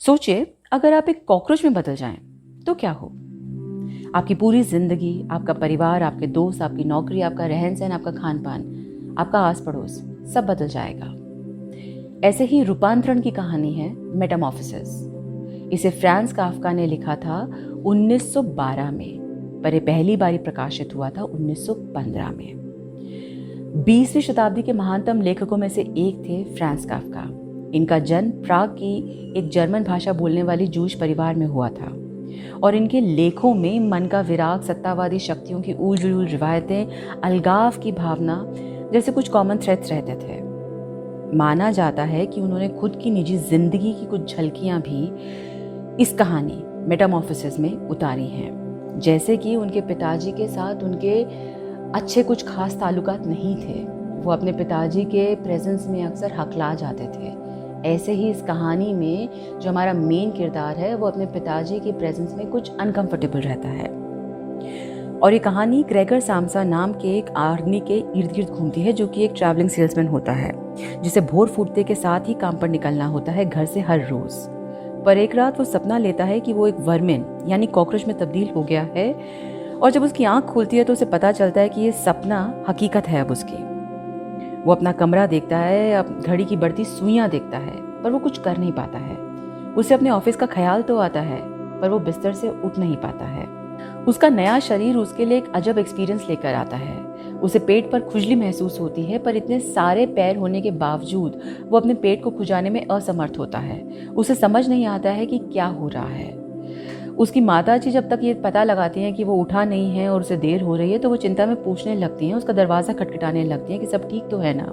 सोचिए, अगर आप एक कॉकरोच में बदल जाएं तो क्या हो। आपकी पूरी जिंदगी, आपका परिवार, आपके दोस्त, आपकी नौकरी, आपका रहन सहन, आपका खान पान, आपका आस पड़ोस सब बदल जाएगा। ऐसे ही रूपांतरण की कहानी है मेटामॉर्फोसिस। इसे फ्रांज काफ्का ने लिखा था 1912 में, पर यह पहली बारी प्रकाशित हुआ था 1915 में। 20वीं शताब्दी के महानतम लेखकों में से एक थे फ्रांज काफ्का। इनका जन्म प्राग की एक जर्मन भाषा बोलने वाली जूश परिवार में हुआ था और इनके लेखों में मन का विराग, सत्तावादी शक्तियों की ऊल-जलूल रिवायतें, अलगाव की भावना जैसे कुछ कॉमन थ्रेड्स रहते थे। माना जाता है कि उन्होंने खुद की निजी जिंदगी की कुछ झलकियां भी इस कहानी मेटामॉर्फोसिस में उतारी हैं। जैसे कि उनके पिताजी के साथ उनके अच्छे कुछ खास ताल्लुकात नहीं थे, वो अपने पिताजी के प्रेजेंस में अक्सर हकला जाते थे। ऐसे ही इस कहानी में जो हमारा मेन किरदार है वो अपने पिताजी की प्रेजेंस में कुछ अनकंफर्टेबल रहता है। और ये कहानी ग्रेगर साम्सा नाम के एक आदमी के इर्द गिर्द घूमती है, जो कि एक ट्रैवलिंग सेल्समैन होता है जिसे भोर फूटते के साथ ही काम पर निकलना होता है घर से हर रोज। पर एक रात वो सपना लेता है कि वो एक वर्मिन यानी कॉकरोच में तब्दील हो गया है, और जब उसकी आंख खुलती है तो उसे पता चलता है कि ये सपना हकीकत है अब उसकी। वो अपना कमरा देखता है, अब घड़ी की बढ़ती सुइयां देखता है, पर वो कुछ कर नहीं पाता है। उसे अपने ऑफिस का ख्याल तो आता है, पर वो बिस्तर से उठ नहीं पाता है। उसका नया शरीर उसके लिए एक अजब एक्सपीरियंस लेकर आता है। उसे पेट पर खुजली महसूस होती है, पर इतने सारे पैर होने के बावजूद वो अपने पेट को खुजाने में असमर्थ होता है। उसे समझ नहीं आता है कि क्या हो रहा है। उसकी माताजी जब तक ये पता लगाती हैं कि वो उठा नहीं है और उसे देर हो रही है, तो वो चिंता में पूछने लगती हैं, उसका दरवाज़ा खटखटाने लगती हैं कि सब ठीक तो है ना।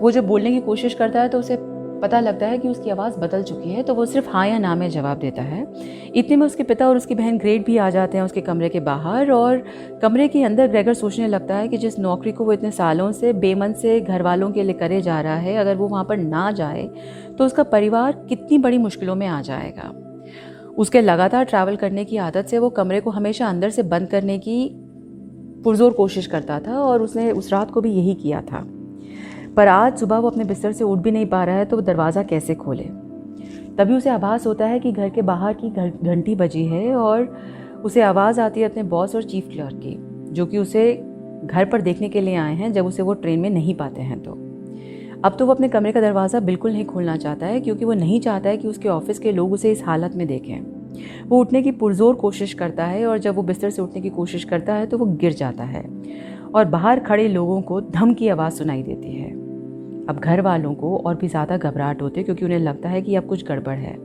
वो जब बोलने की कोशिश करता है तो उसे पता लगता है कि उसकी आवाज़ बदल चुकी है, तो वो सिर्फ हाँ या ना में जवाब देता है। इतने में उसके पिता और उसकी बहन ग्रेट भी आ जाते हैं उसके कमरे के बाहर, और कमरे के अंदर ग्रेगर सोचने लगता है कि जिस नौकरी को वो इतने सालों से बेमन से घर वालों के लिए करे जा रहा है, अगर वो वहाँ पर ना जाए तो उसका परिवार कितनी बड़ी मुश्किलों में आ जाएगा। उसके लगातार ट्रैवल करने की आदत से वो कमरे को हमेशा अंदर से बंद करने की पुरजोर कोशिश करता था, और उसने उस रात को भी यही किया था। पर आज सुबह वो अपने बिस्तर से उठ भी नहीं पा रहा है, तो वो दरवाज़ा कैसे खोले। तभी उसे आभास होता है कि घर के बाहर की घंटी बजी है, और उसे आवाज़ आती है अपने बॉस और चीफ क्लर्क की, जो कि उसे घर पर देखने के लिए आए हैं जब उसे वो ट्रेन में नहीं पाते हैं। तो अब तो वो अपने कमरे का दरवाज़ा बिल्कुल नहीं खोलना चाहता है, क्योंकि वो नहीं चाहता है कि उसके ऑफिस के लोग उसे इस हालत में देखें। वो उठने की पुरजोर कोशिश करता है, और जब वो बिस्तर से उठने की कोशिश करता है तो वो गिर जाता है, और बाहर खड़े लोगों को धम की आवाज़ सुनाई देती है। अब घर वालों को और भी ज़्यादा घबराहट होती है, क्योंकि उन्हें लगता है कि अब कुछ गड़बड़ है।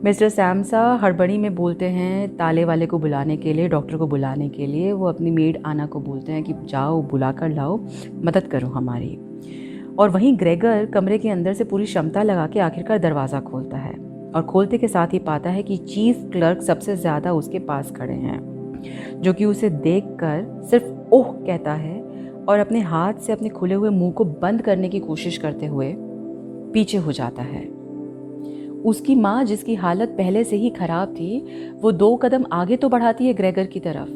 मिस्टर सैमसा हड़बड़ी में बोलते हैं ताले वाले को बुलाने के लिए, डॉक्टर को बुलाने के लिए। वो अपनी मेड आना को बोलते हैं कि जाओ बुला कर लाओ, मदद करो हमारी। और वहीं ग्रेगर कमरे के अंदर से पूरी क्षमता लगा के आखिरकार दरवाज़ा खोलता है, और खोलते के साथ ही पाता है कि चीफ क्लर्क सबसे ज़्यादा उसके पास खड़े हैं, जो कि उसे देखकर सिर्फ ओह कहता है, और अपने हाथ से अपने खुले हुए मुंह को बंद करने की कोशिश करते हुए पीछे हो जाता है। उसकी माँ, जिसकी हालत पहले से ही खराब थी, वो 2 कदम आगे तो बढ़ाती है ग्रेगर की तरफ,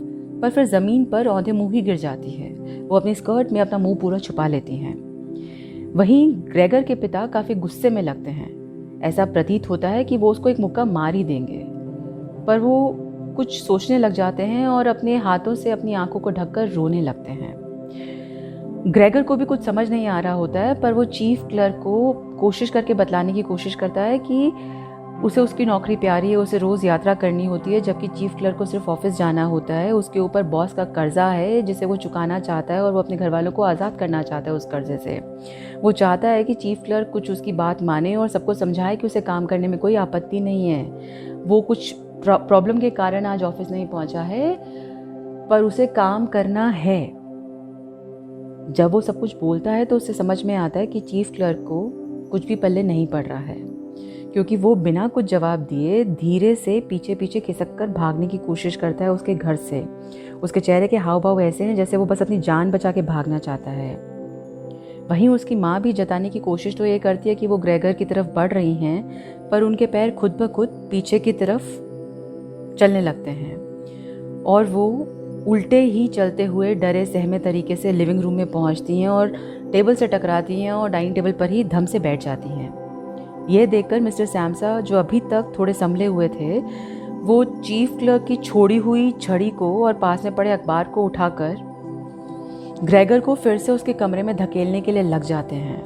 पर फिर ज़मीन पर औंधे मुँह ही गिर जाती है। वो अपनी स्कर्ट में अपना मुँह पूरा छुपा लेती हैं। वहीं ग्रेगर के पिता काफ़ी गुस्से में लगते हैं। ऐसा प्रतीत होता है कि वो उसको एक मुक्का मार ही देंगे, पर वो कुछ सोचने लग जाते हैं और अपने हाथों से अपनी आंखों को ढककर रोने लगते हैं। ग्रेगर को भी कुछ समझ नहीं आ रहा होता है, पर वो चीफ क्लर्क को कोशिश करके बतलाने की कोशिश करता है कि उसे उसकी नौकरी प्यारी है, उसे रोज़ यात्रा करनी होती है, जबकि चीफ क्लर्क को सिर्फ ऑफिस जाना होता है। उसके ऊपर बॉस का कर्जा है जिसे वो चुकाना चाहता है, और वो अपने घर वालों को आज़ाद करना चाहता है उस कर्जे से। वो चाहता है कि चीफ क्लर्क कुछ उसकी बात माने और सबको समझाए कि उसे काम करने में कोई आपत्ति नहीं है। वो कुछ प्रॉब्लम के कारण आज ऑफिस नहीं पहुंचा है, पर उसे काम करना है। जब वो सब कुछ बोलता है तो उसे समझ में आता है कि चीफ क्लर्क को कुछ भी पल्ले नहीं पड़ रहा है, क्योंकि वो बिना कुछ जवाब दिए धीरे से पीछे पीछे खिसक कर भागने की कोशिश करता है उसके घर से। उसके चेहरे के हाव भाव ऐसे हैं जैसे वो बस अपनी जान बचा के भागना चाहता है। वहीं उसकी माँ भी जताने की कोशिश तो ये करती है कि वो ग्रेगर की तरफ बढ़ रही हैं, पर उनके पैर खुद ब खुद पीछे की तरफ चलने लगते हैं, और वो उल्टे ही चलते हुए डरे सहमे तरीके से लिविंग रूम में पहुंचती हैं और टेबल से टकराती हैं और डाइनिंग टेबल पर ही धम से बैठ जाती हैं। यह देखकर मिस्टर सैमसा, जो अभी तक थोड़े संभले हुए थे, वो चीफ क्लर्क की छोड़ी हुई छड़ी को और पास में पड़े अखबार को उठाकर ग्रेगर को फिर से उसके कमरे में धकेलने के लिए लग जाते हैं।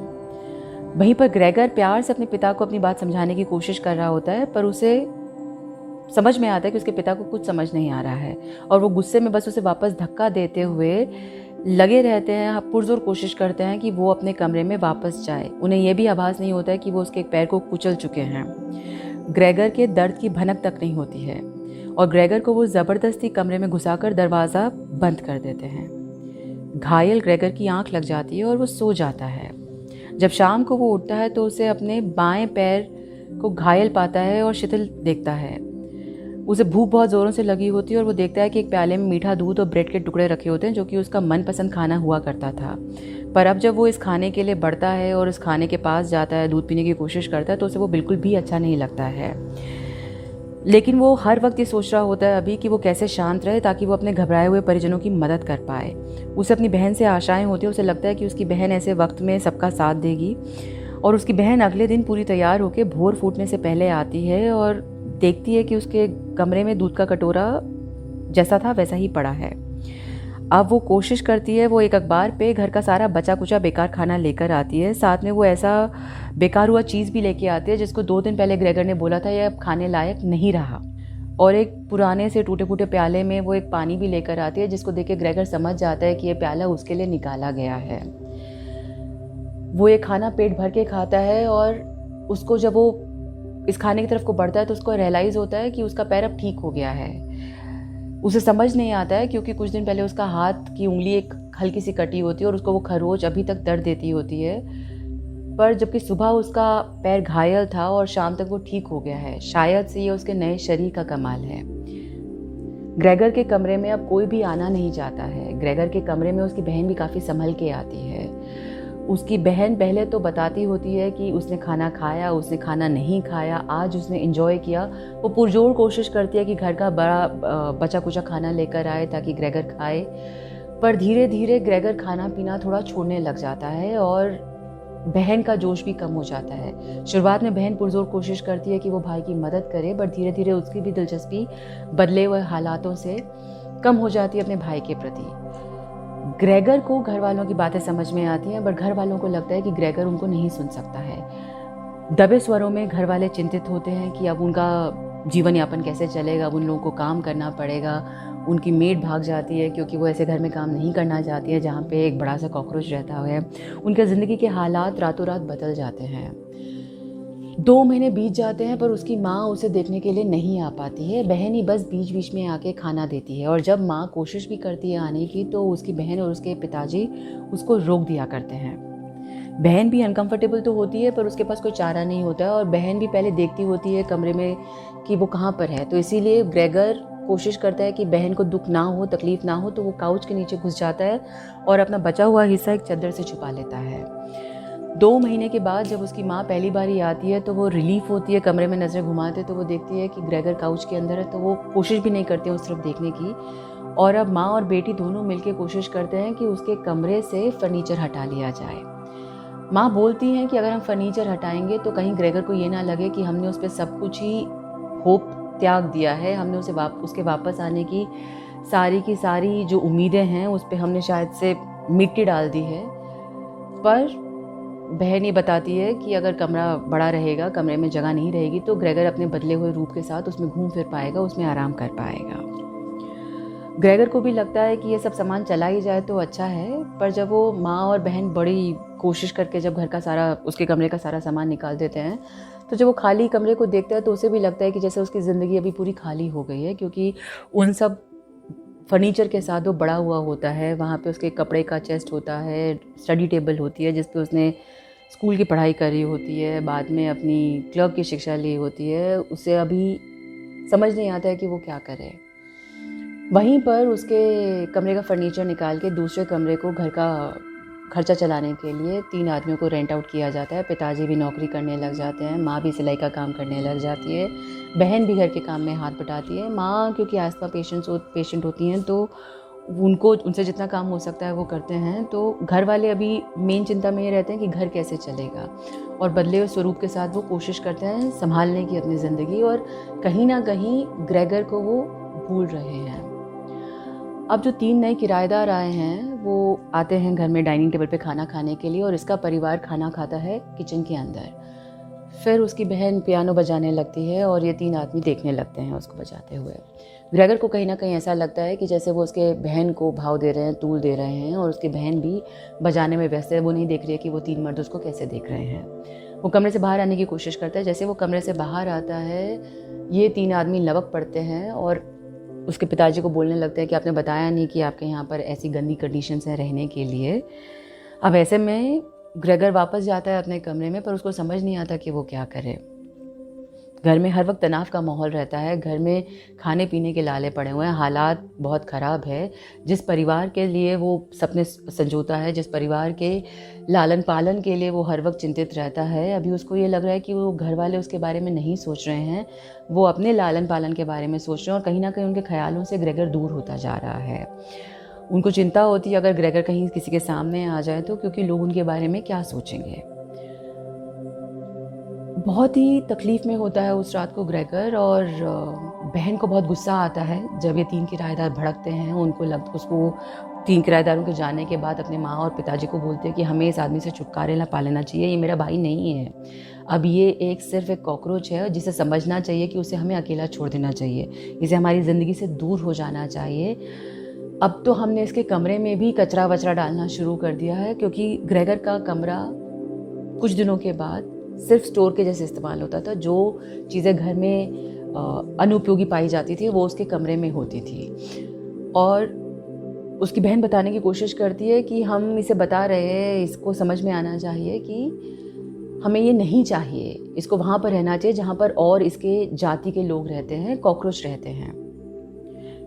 वहीं पर ग्रेगर प्यार से अपने पिता को अपनी बात समझाने की कोशिश कर रहा होता है, पर उसे समझ में आता है कि उसके पिता को कुछ समझ नहीं आ रहा है और वो गुस्से में बस उसे वापस धक्का देते हुए लगे रहते हैं, पुरजोर कोशिश करते हैं कि वो अपने कमरे में वापस जाए। उन्हें यह भी आभास नहीं होता है कि वो उसके एक पैर को कुचल चुके हैं। ग्रेगर के दर्द की भनक तक नहीं होती है और ग्रेगर को वो ज़बरदस्ती कमरे में घुसाकर दरवाज़ा बंद कर देते हैं। घायल ग्रेगर की आंख लग जाती है और वो सो जाता है। जब शाम को वो उठता है तो उसे अपने बाएं पैर को घायल पाता है और शिथिल देखता है। उसे भूख बहुत ज़ोरों से लगी होती है और वो देखता है कि एक प्याले में मीठा दूध और ब्रेड के टुकड़े रखे होते हैं, जो कि उसका मनपसंद खाना हुआ करता था। पर अब जब वो इस खाने के लिए बढ़ता है और इस खाने के पास जाता है, दूध पीने की कोशिश करता है, तो उसे वो बिल्कुल भी अच्छा नहीं लगता है। लेकिन वो हर वक्त ये सोच रहा होता है अभी कि वो कैसे शांत रहे ताकि वो अपने घबराए हुए परिजनों की मदद कर पाए। उसे अपनी बहन से आशाएं होती है। उसे लगता है कि उसकी बहन ऐसे वक्त में सबका साथ देगी और उसकी बहन अगले दिन पूरी तैयार होकर भोर फूटने से पहले आती है और देखती है कि उसके कमरे में दूध का कटोरा जैसा था वैसा ही पड़ा है। अब वो कोशिश करती है, वो एक अखबार पे घर का सारा बचा कुचा बेकार खाना लेकर आती है। साथ में वो ऐसा बेकार हुआ चीज़ भी लेके आती है जिसको 2 दिन पहले ग्रेगर ने बोला था यह अब खाने लायक नहीं रहा। और एक पुराने से टूटे फूटे प्याले में वो एक पानी भी लेकर आती है, जिसको देख के ग्रेगर समझ जाता है कि यह प्याला उसके लिए निकाला गया है। वो ये खाना पेट भर के खाता है और उसको जब वो इस खाने की तरफ को बढ़ता है तो उसको रियलाइज़ होता है कि उसका पैर अब ठीक हो गया है। उसे समझ नहीं आता है क्योंकि कुछ दिन पहले उसका हाथ की उंगली एक हल्की सी कटी होती है और उसको वो खरोच अभी तक दर्द देती होती है। पर जबकि सुबह उसका पैर घायल था और शाम तक वो ठीक हो गया है। शायद से ये उसके नए शरीर का कमाल है। ग्रेगर के कमरे में अब कोई भी आना नहीं चाहता है। ग्रेगर के कमरे में उसकी बहन भी काफ़ी संभल के आती है। उसकी बहन पहले तो बताती होती है कि उसने खाना खाया, उसने खाना नहीं खाया, आज उसने एंजॉय किया। वो पुरजोर कोशिश करती है कि घर का बड़ा बचा कुचा खाना लेकर आए ताकि ग्रेगर खाए। पर धीरे धीरे ग्रेगर खाना पीना थोड़ा छोड़ने लग जाता है और बहन का जोश भी कम हो जाता है। शुरुआत में बहन पुरजोर कोशिश करती है कि वो भाई की मदद करे, पर धीरे धीरे उसकी भी दिलचस्पी बदले हुए हालातों से कम हो जाती है अपने भाई के प्रति। ग्रेगर को घर वालों की बातें समझ में आती हैं, पर घर वालों को लगता है कि ग्रेगर उनको नहीं सुन सकता है। दबे स्वरों में घर वाले चिंतित होते हैं कि अब उनका जीवन यापन कैसे चलेगा, अब उन लोगों को काम करना पड़ेगा। उनकी मेड भाग जाती है क्योंकि वो ऐसे घर में काम नहीं करना चाहती है जहाँ पे एक बड़ा सा कॉकरोच रहता है। उनके ज़िंदगी के हालात रातों रात बदल जाते हैं। 2 महीने बीत जाते हैं पर उसकी माँ उसे देखने के लिए नहीं आ पाती है। बहन ही बस बीच बीच में आके खाना देती है और जब माँ कोशिश भी करती है आने की तो उसकी बहन और उसके पिताजी उसको रोक दिया करते हैं। बहन भी अनकंफर्टेबल तो होती है पर उसके पास कोई चारा नहीं होता है और बहन भी पहले देखती होती है कमरे में कि वो कहाँ पर है। तो इसीलिए ग्रेगर कोशिश करता है कि बहन को दुख ना हो, तकलीफ ना हो, तो वो काउच के नीचे घुस जाता है और अपना बचा हुआ हिस्सा एक चादर से छुपा लेता है। 2 महीने के बाद जब उसकी माँ पहली बार ही आती है तो वो रिलीफ होती है। कमरे में नज़रें घुमाते तो वो देखती है कि ग्रेगर काउच के अंदर है, तो वो कोशिश भी नहीं करती उस तरफ देखने की। और अब माँ और बेटी दोनों मिलकर कोशिश करते हैं कि उसके कमरे से फर्नीचर हटा लिया जाए। माँ बोलती हैं कि अगर हम फर्नीचर हटाएंगे तो कहीं ग्रेगर को ये ना लगे कि हमने उस पर सब कुछ ही होप त्याग दिया है, हमने उसे उसके वापस आने की सारी जो उम्मीदें हैं उस पर हमने शायद से मिट्टी डाल दी है। पर बहन ये बताती है कि अगर कमरा बड़ा रहेगा, कमरे में जगह नहीं रहेगी, तो ग्रेगर अपने बदले हुए रूप के साथ उसमें घूम फिर पाएगा, उसमें आराम कर पाएगा। ग्रेगर को भी लगता है कि ये सब सामान चला ही जाए तो अच्छा है। पर जब वो माँ और बहन बड़ी कोशिश करके जब घर का सारा, उसके कमरे का सारा सामान निकाल देते हैं, तो जब वो खाली कमरे को देखता है तो उसे भी लगता है कि जैसे उसकी ज़िंदगी अभी पूरी खाली हो गई है, क्योंकि उन सब फर्नीचर के साथ वो बड़ा हुआ होता है। वहाँ पे उसके कपड़े का चेस्ट होता है, स्टडी टेबल होती है जिस पे उसने स्कूल की पढ़ाई करी होती है, बाद में अपनी क्लर्क की शिक्षा ली होती है। उसे अभी समझ नहीं आता है कि वो क्या करे। वहीं पर उसके कमरे का फर्नीचर निकाल के दूसरे कमरे को घर का खर्चा चलाने के लिए 3 आदमियों को रेंट आउट किया जाता है। पिताजी भी नौकरी करने लग जाते हैं, माँ भी सिलाई का काम करने लग जाती है, बहन भी घर के काम में हाथ बटाती है। माँ क्योंकि आस्थमा पेशेंट होती हैं तो उनको उनसे जितना काम हो सकता है वो करते हैं। तो घर वाले अभी मेन चिंता में ये रहते हैं कि घर कैसे चलेगा, और बदले हुए स्वरूप के साथ वो कोशिश करते हैं संभालने की अपनी ज़िंदगी, और कहीं ना कहीं ग्रेगर को वो भूल रहे हैं। अब जो 3 नए किराएदार आए हैं वो आते हैं घर में डाइनिंग टेबल पे खाना खाने के लिए, और इसका परिवार खाना खाता है किचन के अंदर। फिर उसकी बहन पियानो बजाने लगती है और ये 3 आदमी देखने लगते हैं उसको बजाते हुए। ग्रेगर को कहीं ना कहीं ऐसा लगता है कि जैसे वो उसके बहन को भाव दे रहे हैं, तूल दे रहे हैं, और उसकी बहन भी बजाने में व्यस्त है। वो नहीं देख रही है कि वो 3 मर्द उसको कैसे देख रहे हैं। वो कमरे से बाहर आने की कोशिश करता है। जैसे वो कमरे से बाहर आता है, ये 3 आदमी लपक पड़ते हैं और उसके पिताजी को बोलने लगते हैं कि आपने बताया नहीं कि आपके यहाँ पर ऐसी गंदी कंडीशंस हैं रहने के लिए। अब ऐसे में ग्रेगर वापस जाता है अपने कमरे में, पर उसको समझ नहीं आता कि वो क्या करे। घर में हर वक्त तनाव का माहौल रहता है, घर में खाने पीने के लाले पड़े हुए हैं, हालात बहुत ख़राब है। जिस परिवार के लिए वो सपने संजोता है, जिस परिवार के लालन पालन के लिए वो हर वक्त चिंतित रहता है, अभी उसको ये लग रहा है कि वो घर वाले उसके बारे में नहीं सोच रहे हैं, वो अपने लालन पालन के बारे में सोच रहे हैं, और कहीं ना कहीं उनके ख्यालों से ग्रेगर दूर होता जा रहा है। उनको चिंता होती है अगर ग्रेगर कहीं किसी के सामने आ जाए तो, क्योंकि लोग उनके बारे में क्या सोचेंगे। बहुत ही तकलीफ़ में होता है उस रात को ग्रेगर, और बहन को बहुत गुस्सा आता है जब ये 3 किराएदार भड़कते हैं। उसको 3 किराएदारों के जाने के बाद अपने माँ और पिताजी को बोलते हैं कि हमें इस आदमी से छुटकारा पा लेना चाहिए, ये मेरा भाई नहीं है। अब ये सिर्फ एक कॉकरोच है जिसे समझना चाहिए कि उसे हमें अकेला छोड़ देना चाहिए, इसे हमारी ज़िंदगी से दूर हो जाना चाहिए। अब तो हमने इसके कमरे में भी कचरा वचरा डालना शुरू कर दिया है, क्योंकि ग्रेगर का कमरा कुछ दिनों के बाद सिर्फ स्टोर के जैसे इस्तेमाल होता था। जो चीज़ें घर में अनुपयोगी पाई जाती थी वो उसके कमरे में होती थी। और उसकी बहन बताने की कोशिश करती है कि हम इसे बता रहे हैं, इसको समझ में आना चाहिए कि हमें ये नहीं चाहिए, इसको वहाँ पर रहना चाहिए जहाँ पर और इसके जाति के लोग रहते हैं, कॉकरोच रहते हैं।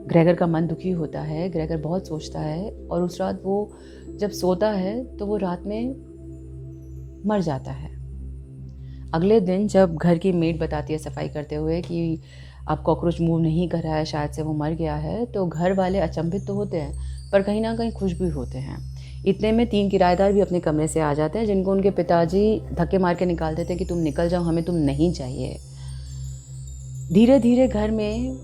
ग्रेगर का मन दुखी होता है, ग्रेगर बहुत सोचता है, और उस रात वो जब सोता है तो वो रात में मर जाता है। अगले दिन जब घर की मेड बताती है सफाई करते हुए कि अब कॉकरोच मूव नहीं कर रहा है, शायद से वो मर गया है, तो घर वाले अचंभित तो होते हैं पर कहीं ना कहीं खुश भी होते हैं। इतने में 3 किराएदार भी अपने कमरे से आ जाते हैं, जिनको उनके पिताजी धक्के मार के निकाल देते हैं कि तुम निकल जाओ, हमें तुम नहीं चाहिए। धीरे धीरे घर में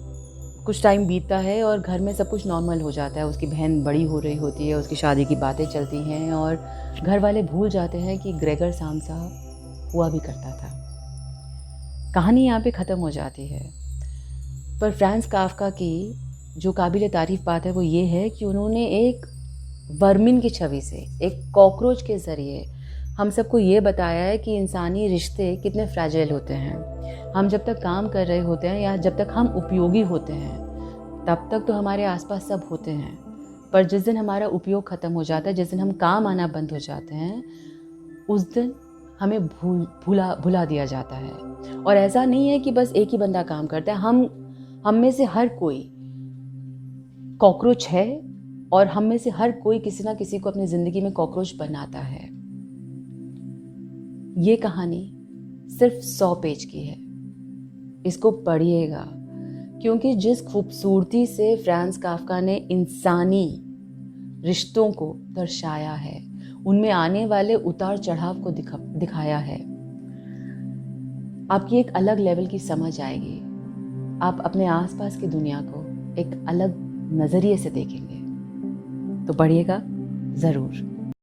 कुछ टाइम बीतता है और घर में सब कुछ नॉर्मल हो जाता है। उसकी बहन बड़ी हो रही होती है, उसकी शादी की बातें चलती हैं, और घर वाले भूल जाते हैं कि ग्रेगर सामसा हुआ भी करता था। कहानी यहाँ पे ख़त्म हो जाती है। पर फ्रांज काफ्का की जो काबिल तारीफ़ बात है वो ये है कि उन्होंने एक वर्मिन की छवि से, एक कॉकरोच के ज़रिए हम सबको ये बताया है कि इंसानी रिश्ते कितने फ्रैजाइल होते हैं। हम जब तक काम कर रहे होते हैं या जब तक हम उपयोगी होते हैं तब तक तो हमारे आसपास सब होते हैं, पर जिस दिन हमारा उपयोग ख़त्म हो जाता है, जिस दिन हम काम आना बंद हो जाते हैं, उस दिन हमें भुला दिया जाता है। और ऐसा नहीं है कि बस एक ही बंदा काम करता है, हम में से हर कोई कॉकरोच है, और हम में से हर कोई किसी ना किसी को अपनी ज़िंदगी में कॉकरोच बनाता है। ये कहानी सिर्फ 100 पेज की है, इसको पढ़िएगा, क्योंकि जिस खूबसूरती से फ्रांज काफ्का ने इंसानी रिश्तों को दर्शाया है, उनमें आने वाले उतार चढ़ाव को दिखाया है, आपकी एक अलग लेवल की समझ आएगी। आप अपने आसपास की दुनिया को एक अलग नज़रिए से देखेंगे। तो पढ़िएगा ज़रूर।